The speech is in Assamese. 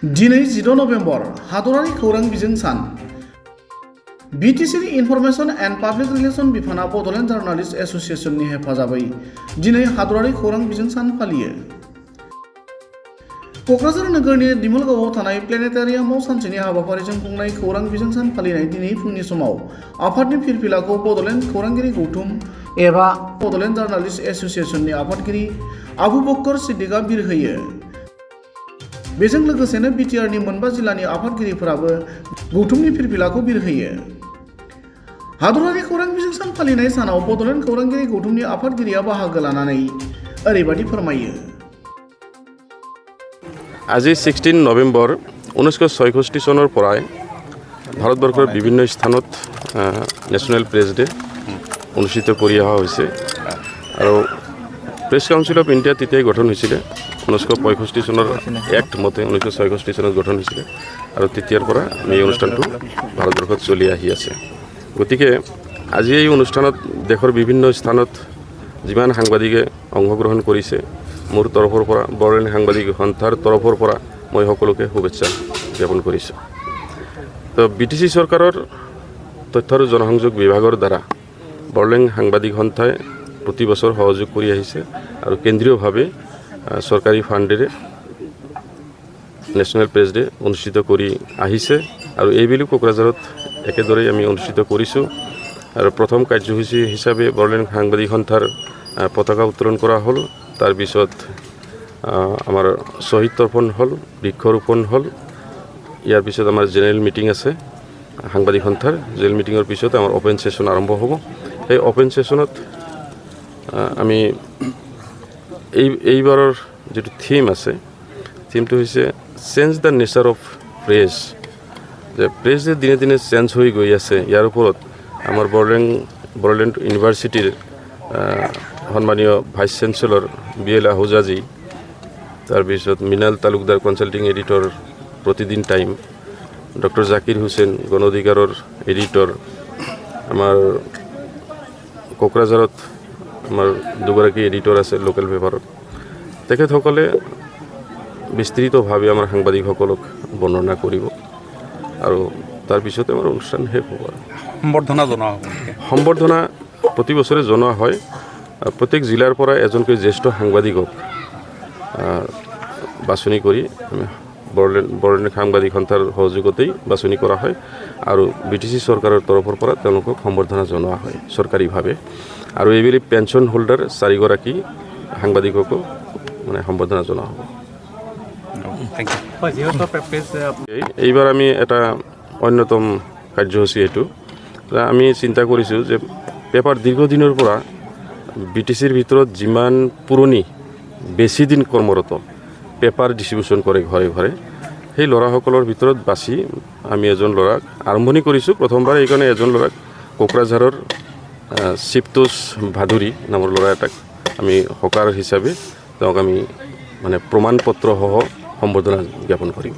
दिनै 14 नभेम्बर हादरारि खौरां बिजों सान। बिटिसिनि इनफरमेशन एन्ड पाब्लिक रिलेशन बिफाना बड'लेण्ड जार्नालिस्ट एस'सिएशननि हेफाजाबै दिनै हादरारि खौरां बिजों सान फालियो। क'क्राझार नोगोरनि दिमोलगावआव थानाय प्लेनेटारियामाव सानसेनि हाबाफारिजों खुंनाय खौरां बिजों सान फालिनाय दिनै फुंनि समाव आफादनि फिरफिलाखौ बड'लेण्ड खौरांगिरि गौथुम एबा बड'लेण्ड जार्नालिस्ट एस'सिएशननि आफादगिरि आबु बक्कर सिद्दिकआ बिरहोयो। बेजों लोगोसेनो बिटिआरनि मोनबा जिल्लानि आफादगिरिफोराबो गौथुमनि फिरफिलाखौ बिरहोयो। हादरारि खौरां बिजों सान फालिनाय सानाव बड'लेण्ड खौरांगिरि गौथुमनि आफादगिरिया बाहागो लानानै ओरैबायदि फोरमायो। আজি 16 নৱেম্বৰ 1966 চনৰ পৰাই ভাৰতবৰ্ষৰ বিভিন্ন স্থানত নেশ্যনেল প্ৰেছ ডে অনুষ্ঠিত কৰি অহা হৈছে আৰু প্ৰেছ কাউন্সিল অফ ইণ্ডিয়া তেতিয়াই গঠন হৈছিলে। 1965 চনৰ এক্ট মতে 1966 চনত গঠন হৈছিলে আৰু তেতিয়াৰ পৰা এই অনুষ্ঠানটো ভাৰতবৰ্ষত চলি আহি আছে। গতিকে আজি এই অনুষ্ঠানত দেশৰ বিভিন্ন স্থানত যিমান সাংবাদিকে অংশগ্ৰহণ কৰিছে, মোৰ তৰফৰ পৰা বড়োলেণ্ড সাংবাদিক সন্থাৰ তৰফৰ পৰা মই সকলোকে শুভেচ্ছা জ্ঞাপন কৰিছোঁ। তো বিটিচি চৰকাৰৰ তথ্য আৰু জনসংযোগ বিভাগৰ দ্বাৰা বড়োলেণ্ড সাংবাদিক সন্থাই প্ৰতি বছৰ সহযোগ কৰি আহিছে আৰু কেন্দ্ৰীয়ভাৱে চৰকাৰী ফাণ্ডেৰে নেশ্যনেল প্ৰেছ ডে অনুষ্ঠিত কৰি আহিছে আৰু এইবেলি কোকৰাঝাৰত একেদৰে আমি অনুষ্ঠিত কৰিছোঁ। আৰু প্ৰথম কাৰ্যসূচী হিচাপে বড়োলেণ্ড সাংবাদিক সন্থাৰ পতাকা উত্তোলন কৰা হ'ল। তাৰপিছত আমাৰ শ্বহীদ তৰ্পণ হ'ল, বৃক্ষৰোপণ হ'ল। ইয়াৰ পিছত আমাৰ জেনেৰেল মিটিং আছে সাংবাদিক সন্থাৰ। জেনেৰেল মিটিঙৰ পিছত আমাৰ অপেন ছেশ্যন আৰম্ভ হ'ব। সেই অপেন ছেশ্যনত আমি এইবাৰৰ যিটো থিম আছে, থিমটো হৈছে change the nature of press. যে প্ৰেছ যে দিনে দিনে চেঞ্জ হৈ গৈ আছে, ইয়াৰ ওপৰত আমাৰ বড়োলেণ্ড ইউনিভাৰ্চিটিৰ সন্মানীয় ভাইচ চেঞ্চেলৰ BL আহুজাজী, তাৰপিছত মৃণাল তালুকদাৰ কনচাল্টিং এডিটৰ প্ৰতিদিন টাইম, ডক্টৰ জাকিৰ হুছেইন গণ অধিকাৰৰ এডিটৰ, আমাৰ কোকৰাঝাৰত আমাৰ দুগৰাকী এডিটৰ আছে লোকেল পেপাৰত। তেখেতসকলে বিস্তৃতভাৱে আমাৰ সাংবাদিকসকলক বৰ্ণনা কৰিব আৰু তাৰপিছতে আমাৰ অনুষ্ঠান শেষ হ'ব। সম্বৰ্ধনা প্ৰতি বছৰে জনোৱা হয়। প্ৰত্যেক জিলাৰ পৰা এজনকৈ জ্যেষ্ঠ সাংবাদিকক বাছনি কৰি বড়োলেণ্ড সাংবাদিক সন্থাৰ সহযোগতেই বাছনি কৰা হয় আৰু বিটিচি চৰকাৰৰ তৰফৰ পৰা তেওঁলোকক সম্বৰ্ধনা জনোৱা হয় চৰকাৰীভাৱে। আৰু এইবেলি পেঞ্চন হোল্ডাৰ 4গৰাকী সাংবাদিককো সম্বৰ্ধনা জনোৱা হ'ব। এইবাৰ আমি এটা অন্যতম কাৰ্যসূচী এইটো আমি চিন্তা কৰিছোঁ যে পেপাৰ দীৰ্ঘদিনৰ পৰা বিটিচিৰ ভিতৰত যিমান পুৰণি বেছি দিন কৰ্মৰত পেপাৰ ডিষ্ট্ৰিবিউশ্যন কৰে ঘৰে ঘৰে, সেই ল'ৰাসকলৰ ভিতৰত বাছি আমি এজন ল'ৰাক আৰম্ভণি কৰিছোঁ। প্ৰথমবাৰ এইকাৰণে এজন ল'ৰাক কোকৰাঝাৰৰ শিৱতোষ ভাদুৰী নামৰ ল'ৰা এটাক আমি হকাৰ হিচাপে তেওঁক আমি প্ৰমাণ পত্ৰসহ সম্বৰ্ধনা জ্ঞাপন কৰিম।